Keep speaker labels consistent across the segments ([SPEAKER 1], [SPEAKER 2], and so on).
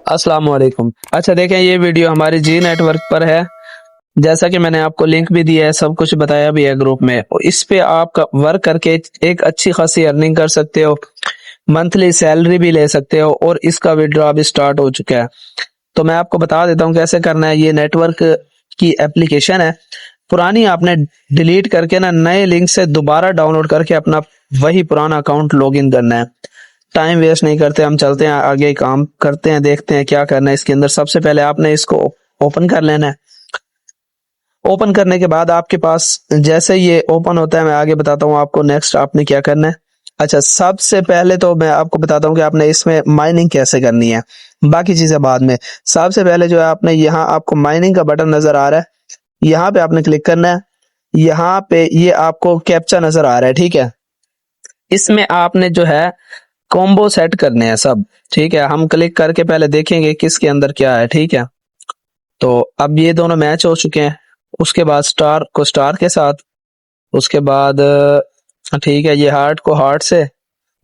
[SPEAKER 1] अस्सलाम वालेकुम। अच्छा देखें, ये वीडियो हमारी जी नेटवर्क पर है। जैसा कि मैंने आपको लिंक भी दिया है, सब कुछ बताया भी है ग्रुप में। और इस पे आप वर्क करके एक अच्छी खासी अर्निंग कर सकते हो, मंथली सैलरी भी ले सकते हो और इसका विड्रॉ भी स्टार्ट हो चुका है। तो मैं आपको बता देता हूँ कैसे करना है। ये नेटवर्क की एप्लीकेशन है, पुरानी आपने डिलीट करके ना नए लिंक से दोबारा डाउनलोड करके अपना वही पुराना अकाउंट लॉगिन करना है। टाइम वेस्ट नहीं करते, हम चलते हैं आगे, काम करते हैं, देखते हैं क्या करना है इसके अंदर। सबसे पहले आपने इसको ओपन कर लेना है। ओपन करने के बाद आपके पास जैसे ये ओपन होता है, मैं आगे बताता हूँ आपको नेक्स्ट आपने क्या करना है। अच्छा, सबसे पहले तो मैं आपको बताता हूँ कि आपने इसमें माइनिंग कैसे करनी है, बाकी चीजें बाद में। सबसे पहले जो है आपने यहाँ आपको माइनिंग का बटन नजर आ रहा है, यहाँ पे आपने क्लिक करना है। यहाँ पे ये आपको कैप्चा नजर आ रहा है, ठीक है। इसमें आपने जो है कॉम्बो सेट करने हैं सब, ठीक है। हम क्लिक करके पहले देखेंगे किसके अंदर क्या है, ठीक है। तो अब ये दोनों मैच हो चुके हैं। उसके बाद स्टार को स्टार के साथ, उसके बाद ठीक है, ये हार्ट को हार्ट से,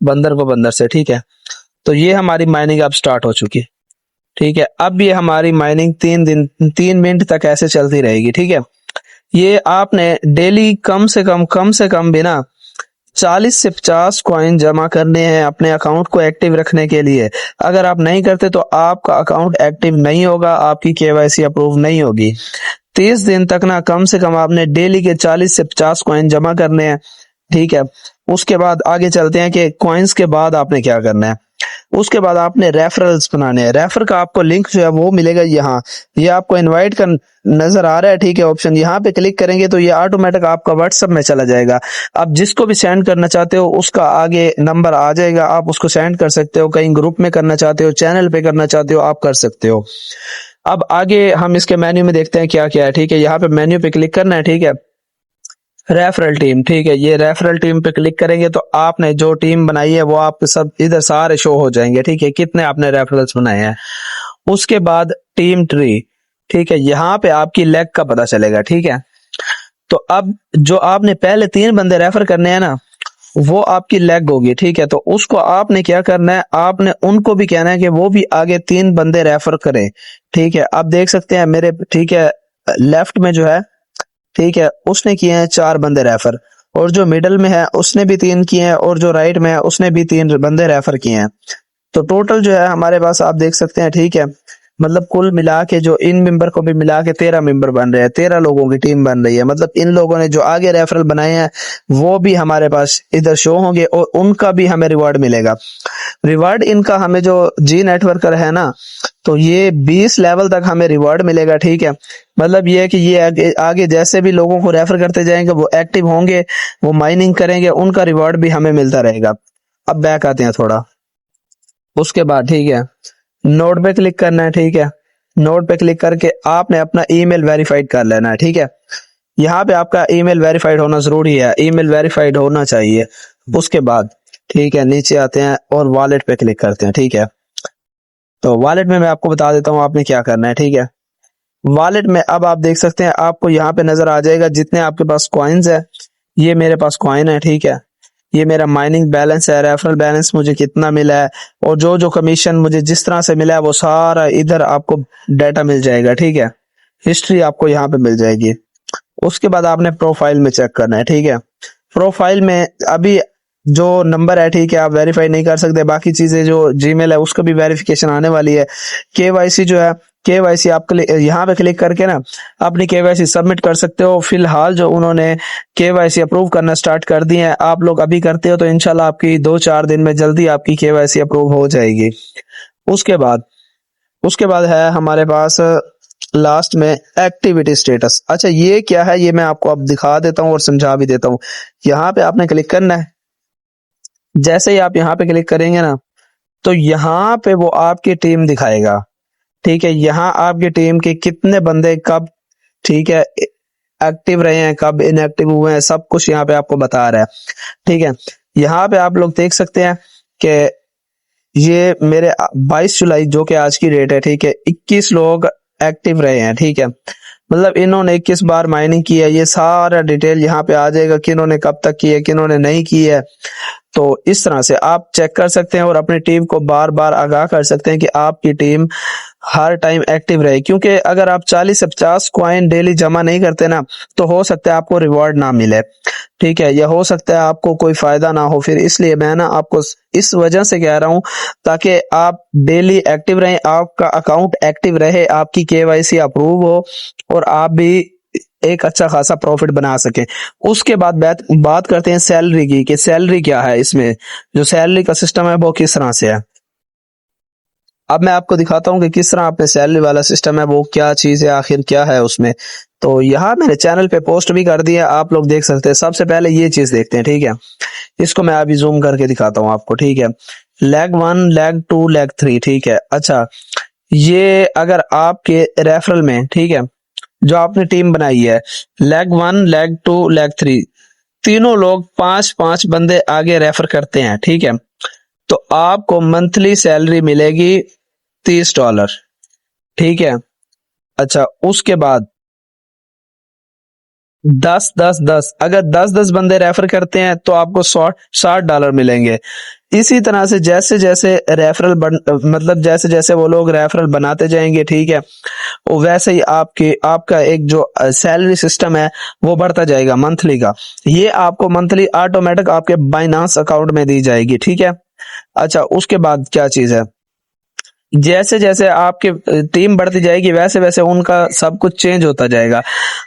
[SPEAKER 1] बंदर को बंदर से, ठीक है। तो ये हमारी माइनिंग अब स्टार्ट हो चुकी है, ठीक है। अब ये हमारी माइनिंग 3 मिनट तक ऐसे चलती रहेगी, ठीक है। ये आपने डेली कम से कम भी ना 40 से 50 कॉइन जमा करने हैं अपने अकाउंट को एक्टिव रखने के लिए। अगर आप नहीं करते तो आपका अकाउंट एक्टिव नहीं होगा, आपकी केवाईसी अप्रूव नहीं होगी। 30 दिन तक ना कम से कम आपने डेली के 40 से 50 कॉइन जमा करने हैं, ठीक है। उसके बाद आगे चलते हैं कि कॉइन्स के बाद आपने क्या करना है। उसके बाद आपने रेफरल्स बनाने हैं। रेफर का आपको लिंक जो है वो मिलेगा यहाँ, ये आपको इनवाइट का नजर आ रहा है, ठीक है, ऑप्शन। यहाँ पे क्लिक करेंगे तो ये ऑटोमेटिक आपका व्हाट्सएप में चला जाएगा। आप जिसको भी सेंड करना चाहते हो उसका आगे नंबर आ जाएगा, आप उसको सेंड कर सकते हो। कहीं ग्रुप में करना चाहते हो, चैनल पे करना चाहते हो, आप कर सकते हो। अब आगे हम इसके मेन्यू में देखते हैं क्या क्या है, ठीक है। यहाँ पे मेन्यू पे क्लिक करना है, ठीक है। रेफरल टीम, ठीक है। ये रेफरल टीम पे क्लिक करेंगे तो आपने जो टीम बनाई है वो आपके सब इधर सारे शो हो जाएंगे, ठीक है, कितने आपने रेफरल्स बनाए हैं। उसके बाद टीम ट्री, ठीक है, यहाँ पे आपकी लेग का पता चलेगा, ठीक है। तो अब जो आपने पहले 3 बंदे रेफर करने हैं ना, वो आपकी लेग होगी, ठीक है। तो उसको आपने क्या करना है, आपने उनको भी कहना है कि वो भी आगे 3 बंदे रेफर करें, ठीक है। आप देख सकते हैं मेरे, ठीक है, लेफ्ट में जो है, ठीक है, उसने किए हैं 4 बंदे रेफर, और जो मिडल में है उसने भी 3 किए हैं, और जो राइट में है उसने भी 3 बंदे रेफर किए हैं। तो टोटल जो है हमारे पास आप देख सकते हैं, ठीक है। मतलब कुल मिला के जो इन मेंबर को भी मिला के 13 मेंबर बन रहे हैं, 13 लोगों की टीम बन रही है। मतलब इन लोगों ने जो आगे रेफरल बनाए हैं वो भी हमारे पास इधर शो होंगे और उनका भी हमें रिवॉर्ड मिलेगा। रिवॉर्ड इनका हमें जो जी नेटवर्कर है ना, तो ये 20 लेवल तक हमें रिवॉर्ड मिलेगा, ठीक है। मतलब ये है कि ये आगे जैसे भी लोगों को रेफर करते जाएंगे, वो एक्टिव होंगे, वो माइनिंग करेंगे, उनका रिवॉर्ड भी हमें मिलता रहेगा। अब बैक आते हैं थोड़ा। उसके बाद ठीक है, नोट पे क्लिक करना है, ठीक है। नोट पे क्लिक करके आपने अपना ईमेल वेरीफाइड कर लेना है, ठीक है। यहाँ पे आपका ईमेल वेरीफाइड होना जरूरी है, ईमेल वेरीफाइड होना चाहिए। उसके बाद ठीक है, नीचे आते हैं और वॉलेट पे क्लिक करते हैं, ठीक है। तो वॉलेट में मैं आपको बता देता हूँ आपने क्या करना है, ठीक है। वॉलेट में अब आप देख सकते हैं, आपको यहाँ पे नजर आ जाएगा जितने आपके पास कॉइन्स है। ये मेरे पास कॉइन है, ठीक है। ये मेरा माइनिंग बैलेंस है, रेफरल बैलेंस मुझे कितना मिला है, और जो जो कमीशन मुझे जिस तरह से मिला है वो सारा इधर आपको डाटा मिल जाएगा, ठीक है। हिस्ट्री आपको यहाँ पे मिल जाएगी। उसके बाद आपने प्रोफाइल में चेक करना है, ठीक है। प्रोफाइल में अभी जो नंबर है, ठीक है, आप वेरीफाई नहीं कर सकते। बाकी चीजें जो जीमेल है उसका भी वेरिफिकेशन आने वाली है। केवाईसी जो है, केवाईसी आप यहाँ पे क्लिक करके ना अपनी केवाईसी सबमिट कर सकते हो। फिलहाल जो उन्होंने केवाईसी अप्रूव करना स्टार्ट कर दिए हैं, आप लोग अभी करते हो तो इंशाल्लाह आपकी 2-4 दिन में जल्दी आपकी केवाईसी अप्रूव हो जाएगी। उसके बाद है हमारे पास लास्ट में एक्टिविटी स्टेटस। अच्छा, ये क्या है, ये मैं आपको अब दिखा देता हूँ और समझा भी देता हूँ। यहाँ पे आपने क्लिक करना है। जैसे ही आप यहाँ पे क्लिक करेंगे ना, तो यहाँ पे वो आपकी टीम दिखाएगा, ठीक है। यहाँ आपकी टीम के कितने बंदे कब, ठीक है, एक्टिव रहे हैं, कब इनएक्टिव हुए हैं, सब कुछ यहाँ पे आपको बता रहा है, ठीक है। यहाँ पे आप लोग देख सकते हैं कि ये मेरे 22 जुलाई जो कि आज की डेट है, ठीक है, 21 लोग एक्टिव रहे हैं, ठीक है। मतलब इन्होंने 21 बार माइनिंग की है। ये सारा डिटेल यहाँ पे आ जाएगा कि इन्होंने कब तक की है, कि इन्होंने नहीं की है। तो इस तरह से आप चेक कर सकते हैं और अपनी टीम को बार बार आगाह कर सकते हैं कि आपकी टीम हर टाइम एक्टिव रहे, क्योंकि अगर आप 40 से 50 कॉइन डेली जमा नहीं करते ना, तो हो सकता है आपको रिवॉर्ड ना मिले, ठीक है, या हो सकता है आपको कोई फायदा ना हो। फिर इसलिए मैं ना आपको इस वजह से कह रहा हूं ताकि आप डेली एक्टिव रहें, आपका अकाउंट एक्टिव रहे, आपकी केवाईसी अप्रूव हो और आप भी एक अच्छा खासा प्रॉफिट बना सकें। उसके बाद बात करते हैं सैलरी की, कि सैलरी क्या है, इसमें जो सैलरी का सिस्टम है वो किस तरह से है। अब मैं आपको दिखाता हूँ कि किस तरह अपने सैलरी वाला सिस्टम है, वो क्या चीज है, आखिर क्या है उसमें। तो यहाँ मैंने चैनल पे पोस्ट भी कर दिया, आप लोग देख सकते हैं। सबसे पहले ये चीज देखते हैं, ठीक है, इसको मैं अभी जूम करके दिखाता हूँ आपको, ठीक है। लेग 1, लेग 2, लेग 3, ठीक है। अच्छा, ये अगर आपके रेफरल में, ठीक है, जो आपने टीम बनाई है, लेग 1, लेग 2, लेग 3, तीनों लोग 5-5 बंदे आगे रेफर करते हैं, ठीक है, तो आपको मंथली सैलरी मिलेगी $30, ठीक है। अच्छा, उसके बाद 10-10-10, अगर 10-10 बंदे रेफर करते हैं तो आपको $60 मिलेंगे। इसी तरह से जैसे जैसे रेफरल मतलब जैसे जैसे वो लोग रेफरल बनाते जाएंगे, ठीक है, वो वैसे ही आपका एक जो सैलरी सिस्टम है वो बढ़ता जाएगा मंथली का। ये आपको मंथली ऑटोमेटिक आपके बाइनांस अकाउंट में दी जाएगी, ठीक है। अच्छा, उसके बाद क्या चीज है, जैसे जैसे आपकी टीम बढ़ती जाएगी वैसे वैसे उनका सब कुछ चेंज होता जाएगा।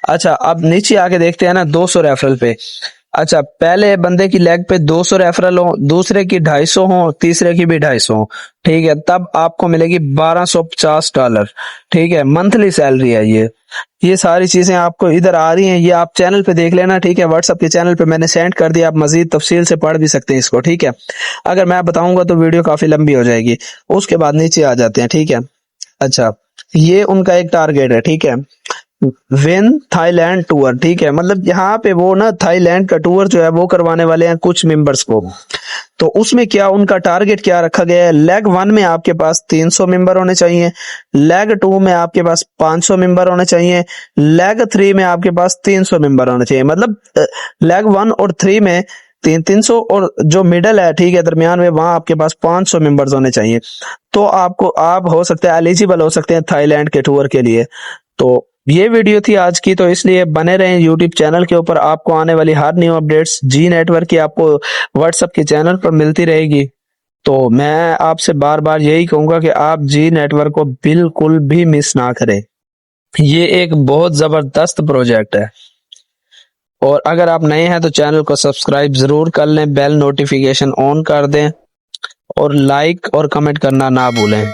[SPEAKER 1] अच्छा, अब नीचे आके देखते हैं ना 200 रेफरल पे। अच्छा, पहले बंदे की लेग पे 200 रेफरल हो, दूसरे की 250 हो, तीसरे की भी 250 हो, ठीक है, तब आपको मिलेगी $1250, ठीक है, मंथली सैलरी है ये सारी चीजें आपको इधर आ रही हैं, ये आप चैनल पे देख लेना, ठीक है। व्हाट्सएप के चैनल पे मैंने सेंड कर दिया, आप मजीद तफसील से पढ़ भी सकते हैं इसको, ठीक है। अगर मैं बताऊंगा तो वीडियो काफी लंबी हो जाएगी। उसके बाद नीचे आ जाते हैं, ठीक है। अच्छा, ये उनका एक टारगेट है, ठीक है, विन थाईलैंड टूर, ठीक है, मतलब यहाँ पे वो ना थाईलैंड का टूर जो है वो करवाने वाले हैं कुछ मेंबर्स को। तो उसमें क्या उनका टारगेट क्या रखा गया है, लेग 1 में आपके पास 300 मेंबर होने चाहिए, लेग 2 में आपके पास 500 मेंबर होने चाहिए, लेग 3 में आपके पास 300 मेंबर होने चाहिए। मतलब लेग 1 और 3 में 300 और जो मिडल है, ठीक है, दरमियान में, वहां आपके पास 500 मेंबर्स होने चाहिए। तो आप हो सकते हैं एलिजिबल हो सकते हैं थाईलैंड के टूर के लिए। तो ये वीडियो थी आज की, तो इसलिए बने रहें यूट्यूब चैनल के ऊपर, आपको आने वाली हर न्यू अपडेट्स जी नेटवर्क की आपको व्हाट्सएप के चैनल पर मिलती रहेगी। तो मैं आपसे बार बार यही कहूंगा कि आप जी नेटवर्क को बिल्कुल भी मिस ना करें। ये एक बहुत जबरदस्त प्रोजेक्ट है, और अगर आप नए हैं तो चैनल को सब्सक्राइब जरूर कर लें, बेल नोटिफिकेशन ऑन कर दें और लाइक और कमेंट करना ना भूलें।